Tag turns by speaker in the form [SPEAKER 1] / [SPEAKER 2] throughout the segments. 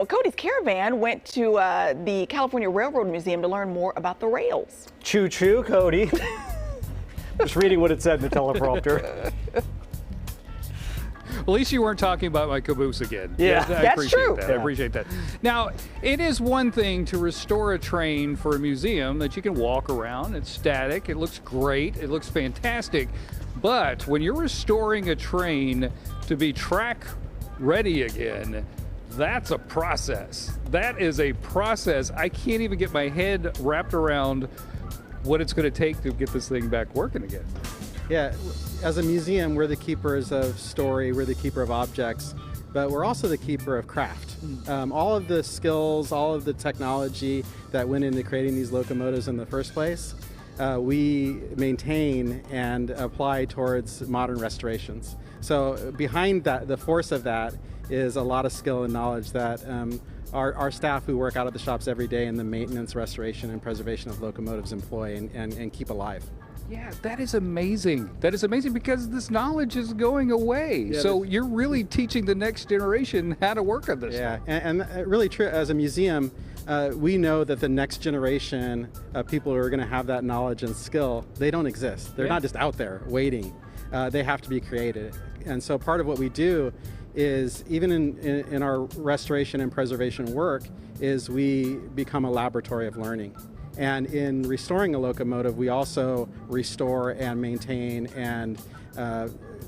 [SPEAKER 1] Well, Cody's Caravan went to the California Railroad Museum to learn more about the rails.
[SPEAKER 2] Choo-choo, Cody. Just reading what it said in the teleprompter.
[SPEAKER 3] At least you weren't talking about my caboose again.
[SPEAKER 2] Yeah,
[SPEAKER 3] I
[SPEAKER 1] that's
[SPEAKER 3] appreciate
[SPEAKER 1] true.
[SPEAKER 3] That.
[SPEAKER 2] Yeah.
[SPEAKER 3] I appreciate that. Now, it is one thing to restore a train for a museum that you can walk around. It's static. It looks great. It looks fantastic. But when you're restoring a train to be track ready again, that's a process. That is a process. I can't even get my head wrapped around what it's going to take to get this thing back working again.
[SPEAKER 4] Yeah, as a museum, we're the keepers of story, we're the keeper of objects, but we're also the keeper of craft. All of the skills, all of the technology that went into creating these locomotives in the first place, we maintain and apply towards modern restorations. So behind that, the force of that is a lot of skill and knowledge that our staff who work out at the shops every day in the maintenance, restoration, and preservation of locomotives employ and keep alive.
[SPEAKER 3] Yeah, that is amazing. That is amazing because this knowledge is going away.
[SPEAKER 4] Yeah,
[SPEAKER 3] so you're really teaching the next generation how to work on this.
[SPEAKER 4] Yeah, and really true. As a museum, we know that the next generation of people who are going to have that knowledge and skill, they don't exist. They're not just out there waiting. They have to be created. And so part of what we do is, even in our restoration and preservation work, is we become a laboratory of learning. And in restoring a locomotive, we also restore and maintain and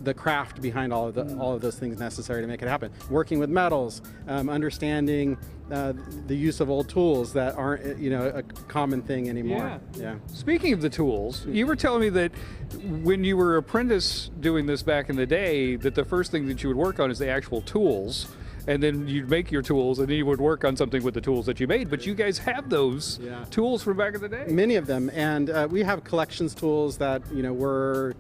[SPEAKER 4] the craft behind all of those things necessary to make it happen. Working with metals, understanding the use of old tools that aren't a common thing anymore. Yeah.
[SPEAKER 3] Speaking of the tools, you were telling me that when you were apprentice doing this back in the day, that the first thing that you would work on is the actual tools. And then you'd make your tools, and then you would work on something with the tools that you made. But you guys have those tools from back in the day.
[SPEAKER 4] Many of them, and we have collections tools that were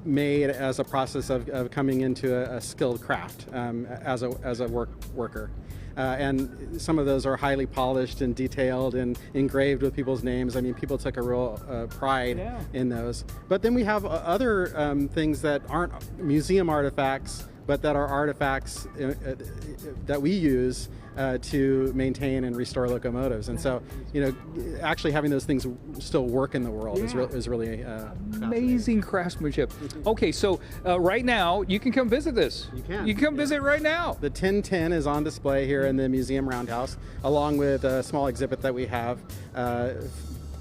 [SPEAKER 4] made as a process of coming into a skilled craft as a worker. And some of those are highly polished and detailed and engraved with people's names. I mean, people took a real pride in those. But then we have other things that aren't museum artifacts, but that are artifacts that we use to maintain and restore locomotives. And so, actually having those things still work in the world is really
[SPEAKER 3] amazing craftsmanship. Okay, so right now you can come visit this.
[SPEAKER 4] You can.
[SPEAKER 3] You can come visit right now.
[SPEAKER 4] The 1010 is on display here in the museum roundhouse, along with a small exhibit that we have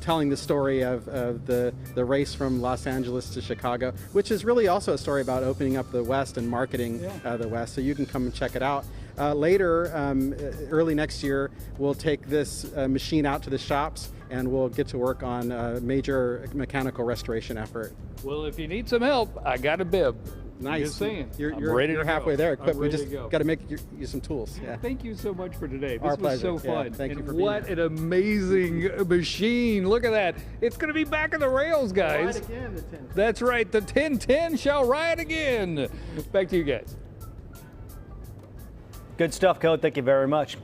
[SPEAKER 4] telling the story of the race from Los Angeles to Chicago, which is really also a story about opening up the West and marketing the West. So you can come and check it out. Later, early next year, we'll take this machine out to the shops and we'll get to work on a major mechanical restoration effort.
[SPEAKER 3] Well, if you need some help, I got a bib.
[SPEAKER 4] Nice.
[SPEAKER 3] Just saying.
[SPEAKER 4] You're halfway there. Equipped. We just got to make you some tools. Yeah.
[SPEAKER 3] Thank you so much for today. This
[SPEAKER 4] Our
[SPEAKER 3] was
[SPEAKER 4] pleasure.
[SPEAKER 3] so fun.
[SPEAKER 4] Thank you for
[SPEAKER 3] what
[SPEAKER 4] being
[SPEAKER 3] an amazing machine. Look at that. It's going to be back on the rails, guys.
[SPEAKER 4] Ride again, the 1010.
[SPEAKER 3] That's right. The 1010 shall ride again. Back to you guys.
[SPEAKER 2] Good stuff, Code. Thank you very much.